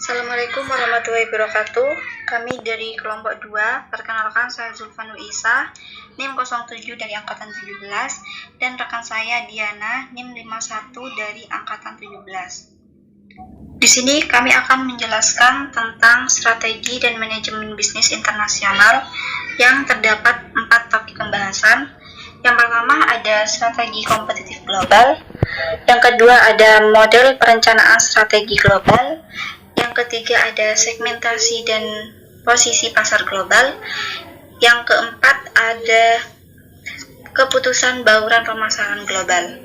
Assalamualaikum warahmatullahi wabarakatuh. Kami dari kelompok 2, perkenalkan saya Zulfanu Isa, NIM 07 dari angkatan 17, dan rekan saya Diana, NIM 51 dari angkatan 17. Di sini kami akan menjelaskan tentang strategi dan manajemen bisnis internasional yang terdapat 4 topik pembahasan. Yang pertama ada strategi kompetitif global, yang kedua ada model perencanaan strategi global, yang ketiga ada segmentasi dan posisi pasar global, yang keempat ada keputusan bauran pemasaran global.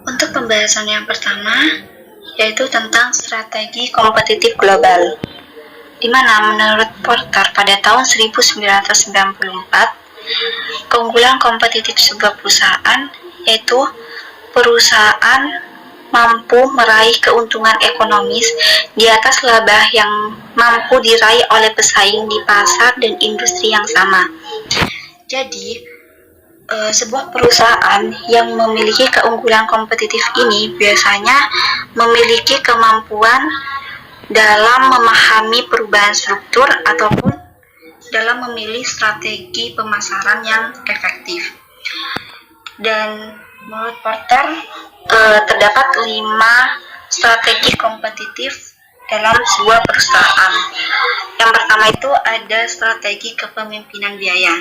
Untuk pembahasan yang pertama yaitu tentang strategi kompetitif global, di mana menurut Porter pada tahun 1994 keunggulan kompetitif sebuah perusahaan yaitu perusahaan mampu meraih keuntungan ekonomis di atas laba yang mampu diraih oleh pesaing di pasar dan industri yang sama. Jadi, sebuah perusahaan yang memiliki keunggulan kompetitif ini biasanya memiliki kemampuan dalam memahami perubahan struktur ataupun dalam memilih strategi pemasaran yang efektif. Dan menurut Porter, terdapat 5 strategi kompetitif dalam sebuah perusahaan. Yang pertama itu ada strategi kepemimpinan biaya,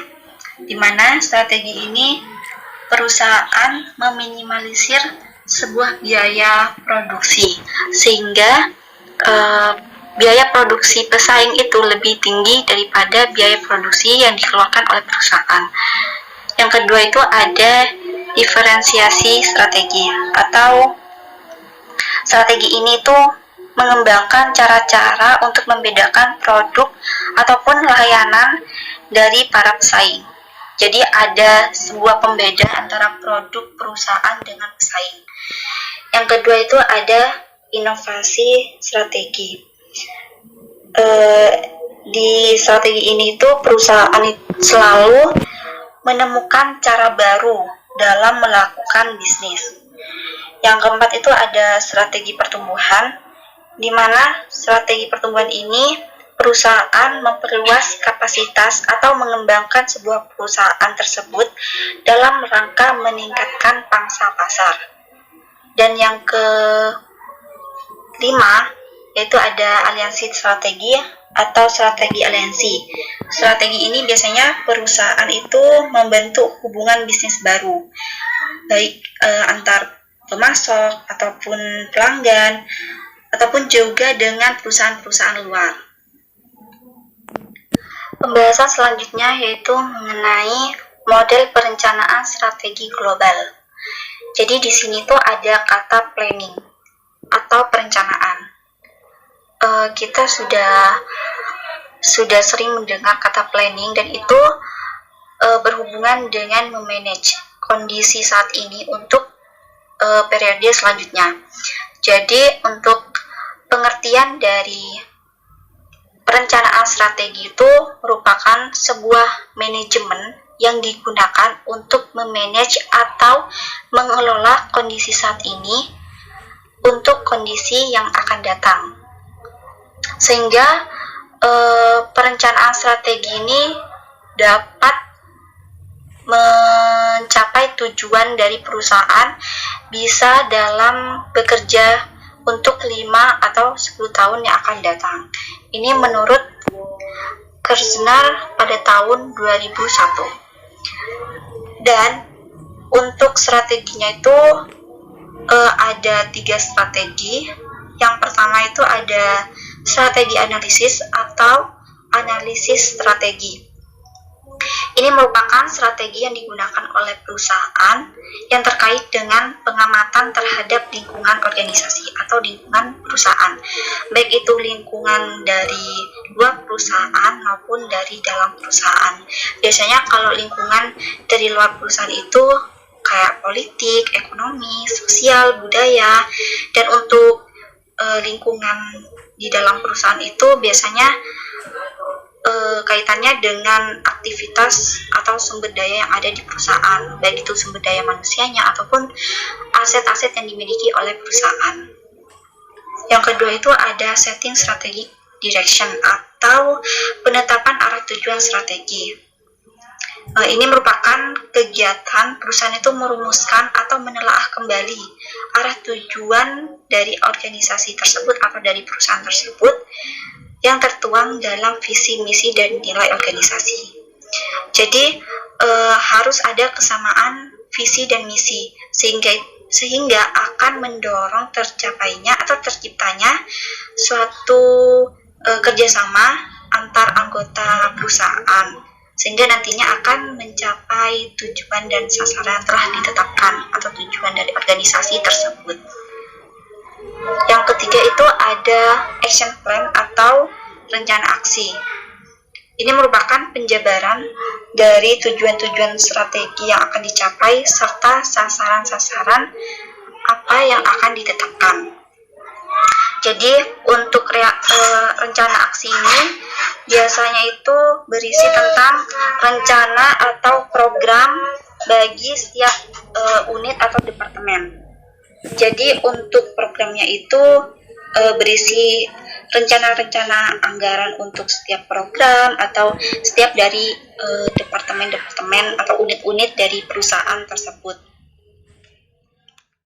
di mana strategi ini perusahaan meminimalisir sebuah biaya produksi sehingga biaya produksi pesaing itu lebih tinggi daripada biaya produksi yang dikeluarkan oleh perusahaan. Yang kedua itu ada diferensiasi strategi, atau strategi ini tuh mengembangkan cara-cara untuk membedakan produk ataupun layanan dari para pesaing. Jadi ada sebuah pembeda antara produk perusahaan dengan pesaing. Yang kedua itu ada inovasi strategi. Di strategi ini tuh perusahaan selalu menemukan cara baru dalam melakukan bisnis. Yang keempat itu ada strategi pertumbuhan, di mana strategi pertumbuhan ini perusahaan memperluas kapasitas atau mengembangkan sebuah perusahaan tersebut dalam rangka meningkatkan pangsa pasar. Dan yang kelima yaitu ada aliansi strategi atau strategi aliansi. Strategi ini biasanya perusahaan itu membentuk hubungan bisnis baru, baik antar pemasok ataupun pelanggan, ataupun juga dengan perusahaan-perusahaan luar. Pembahasan selanjutnya yaitu mengenai model perencanaan strategi global. Jadi di sini tuh ada kata planning atau perencanaan. Kita sudah sering mendengar kata planning, dan itu berhubungan dengan memanage kondisi saat ini untuk periode selanjutnya. Jadi untuk pengertian dari perencanaan strategi itu merupakan sebuah manajemen yang digunakan untuk memanage atau mengelola kondisi saat ini untuk kondisi yang akan datang. Sehingga perencanaan strategi ini dapat mencapai tujuan dari perusahaan bisa dalam bekerja untuk 5 atau 10 tahun yang akan datang. Ini menurut Kerzner pada tahun 2001. Dan untuk strateginya itu ada 3 strategi. Yang pertama itu ada strategi analisis atau analisis strategi. Ini merupakan strategi yang digunakan oleh perusahaan yang terkait dengan pengamatan terhadap lingkungan organisasi atau lingkungan perusahaan, baik itu lingkungan dari luar perusahaan maupun dari dalam perusahaan. Biasanya kalau lingkungan dari luar perusahaan itu kayak politik, ekonomi, sosial, budaya, dan untuk lingkungan di dalam perusahaan itu biasanya kaitannya dengan aktivitas atau sumber daya yang ada di perusahaan, baik itu sumber daya manusianya ataupun aset-aset yang dimiliki oleh perusahaan. Yang kedua itu ada setting strategic direction atau penetapan arah tujuan strategi. Ini merupakan kegiatan perusahaan itu merumuskan atau menelaah kembali arah tujuan dari organisasi tersebut atau dari perusahaan tersebut yang tertuang dalam visi, misi, dan nilai organisasi. Jadi harus ada kesamaan visi dan misi sehingga akan mendorong tercapainya atau terciptanya suatu kerjasama antar anggota perusahaan, sehingga nantinya akan mencapai tujuan dan sasaran telah ditetapkan atau tujuan dari organisasi tersebut. Yang ketiga itu ada action plan atau rencana aksi. Ini merupakan penjabaran dari tujuan-tujuan strategi yang akan dicapai serta sasaran-sasaran apa yang akan ditetapkan. Jadi untuk rencana aksi ini biasanya itu berisi tentang rencana atau program bagi setiap unit atau departemen. Jadi untuk programnya itu berisi rencana-rencana anggaran untuk setiap program atau setiap dari departemen-departemen atau unit-unit dari perusahaan tersebut.